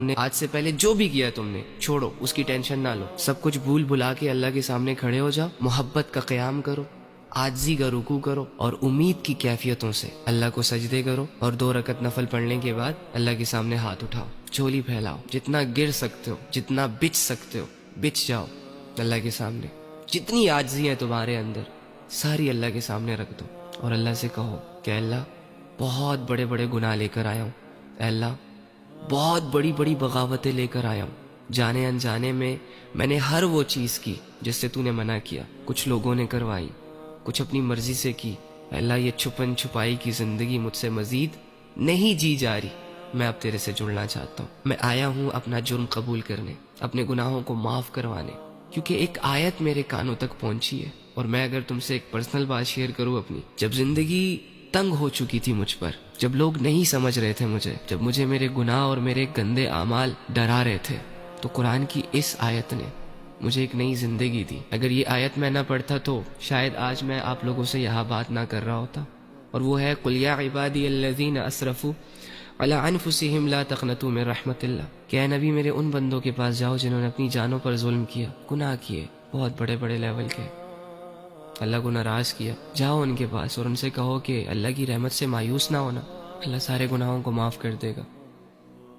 نے آج سے پہلے جو بھی کیا تم نے چھوڑو، اس کی ٹینشن نہ لو، سب کچھ بھول بھلا کے اللہ کے سامنے کھڑے ہو جاؤ، محبت کا قیام کرو، عاجزی کا رکوع کرو، اور امید کی کیفیتوں سے اللہ کو سجدے کرو، اور 2 رکعت نفل پڑھنے کے بعد اللہ کے سامنے ہاتھ اٹھاؤ، جھولی پھیلاؤ، جتنا گر سکتے ہو، جتنا بچ سکتے ہو بچ جاؤ اللہ کے سامنے، جتنی عاجزی ہے تمہارے اندر ساری اللہ کے سامنے رکھ دو، اور اللہ سے کہو کہ اللہ بہت بڑے بڑے گناہ لے کر آیا ہوں، اے اللہ بہت بڑی بڑی بغاوتیں لے کر آیا ہوں، جانے انجانے میں نے ہر وہ چیز کی جس سے تو نے منع کیا، کچھ لوگوں نے کروائی، کچھ اپنی مرضی سے کی، اے اللہ یہ چھپن چھپائی کی زندگی مجھ سے مزید نہیں جی جا رہی، میں اب تیرے سے جڑنا چاہتا ہوں، میں آیا ہوں اپنا جرم قبول کرنے، اپنے گناہوں کو معاف کروانے، کیونکہ ایک آیت میرے کانوں تک پہنچی ہے، اور میں اگر تم سے ایک پرسنل بات شیئر کروں اپنی، جب زندگی تنگ ہو چکی تھی مجھ پر، جب لوگ نہیں سمجھ رہے تھے مجھے، جب مجھے میرے گناہ اور میرے گندے اعمال ڈرا رہے تھے، تو قرآن کی اس آیت نے مجھے ایک نئی زندگی دی۔ اگر یہ آیت میں نہ پڑھتا تو شاید آج میں آپ لوگوں سے یہاں بات نہ کر رہا ہوتا، اور وہ ہے قُلْ يَا عِبَادِيَ الَّذِينَ أَسْرَفُوا عَلَىٰ أَنفُسِهِمْ لَا تَقْنَطُوا مِن رَحْمَةِ اللَّهِ کہ اے نبی میرے ان بندوں کے پاس جاؤ جنہوں نے اپنی جانوں پر ظلم کیا، گناہ کیے، بہت بڑے بڑے لیول کے، اللہ کو ناراض کیا، جاؤ ان کے پاس اور ان سے کہو کہ اللہ کی رحمت سے مایوس نہ ہونا، اللہ سارے گناہوں کو معاف کر دے گا۔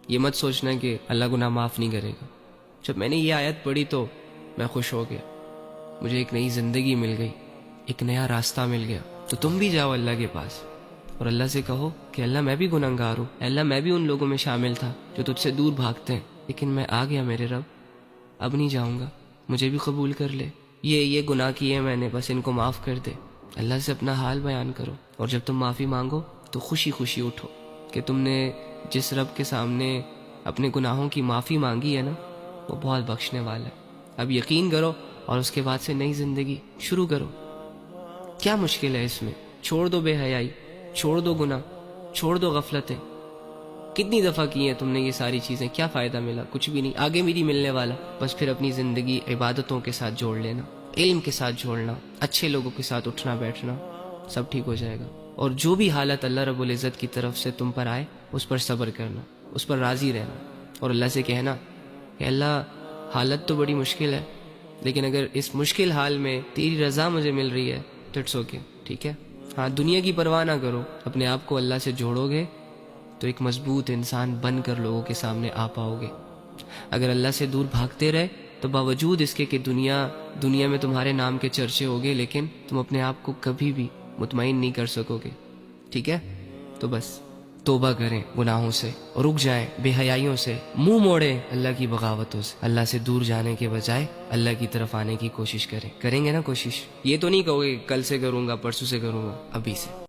یہ مت سوچنا کہ اللہ گناہ معاف نہیں کرے گا۔ جب میں نے یہ آیت پڑھی تو میں خوش ہو گیا، مجھے ایک نئی زندگی مل گئی، ایک نیا راستہ مل گیا۔ تو تم بھی جاؤ اللہ کے پاس اور اللہ سے کہو کہ اللہ میں بھی گنہگار ہوں، اللہ میں بھی ان لوگوں میں شامل تھا جو تجھ سے دور بھاگتے ہیں، لیکن میں آ گیا میرے رب، اب نہیں جاؤں گا، مجھے بھی قبول کر لے، یہ گناہ کیے میں نے، بس ان کو معاف کر دے۔ اللہ سے اپنا حال بیان کرو، اور جب تم معافی مانگو تو خوشی خوشی اٹھو کہ تم نے جس رب کے سامنے اپنے گناہوں کی معافی مانگی ہے نا، وہ بہت بخشنے والا ہے۔ اب یقین کرو اور اس کے بعد سے نئی زندگی شروع کرو۔ کیا مشکل ہے اس میں؟ چھوڑ دو بے حیائی، چھوڑ دو گناہ، چھوڑ دو غفلتیں۔ کتنی دفعہ کی ہیں تم نے یہ ساری چیزیں، کیا فائدہ ملا؟ کچھ بھی نہیں، آگے بھی نہیں ملنے والا۔ بس پھر اپنی زندگی عبادتوں کے ساتھ جوڑ لینا، علم کے ساتھ جوڑنا، اچھے لوگوں کے ساتھ اٹھنا بیٹھنا، سب ٹھیک ہو جائے گا۔ اور جو بھی حالت اللہ رب العزت کی طرف سے تم پر آئے اس پر صبر کرنا، اس پر راضی رہنا، اور اللہ سے کہنا کہ اللہ حالت تو بڑی مشکل ہے، لیکن اگر اس مشکل حال میں تیری رضا مجھے مل رہی ہے تو اٹس اوکے، ٹھیک ہے۔ ہاں، دنیا کی پرواہ نہ کرو، اپنے آپ کو اللہ سے جوڑو گے تو ایک مضبوط انسان بن کر لوگوں کے سامنے آ پاؤ گے۔ اگر اللہ سے دور بھاگتے رہے تو باوجود اس کے کہ دنیا میں تمہارے نام کے چرچے ہوگے، لیکن تم اپنے آپ کو کبھی بھی مطمئن نہیں کر سکو گے، ٹھیک ہے۔ تو بس توبہ کریں گناہوں سے، رک جائیں بے حیائیوں سے، منہ موڑیں اللہ کی بغاوتوں سے، اللہ سے دور جانے کے بجائے اللہ کی طرف آنے کی کوشش کریں گے نا کوشش؟ یہ تو نہیں کہو گے کل سے کروں گا، پرسوں سے کروں گا، ابھی سے۔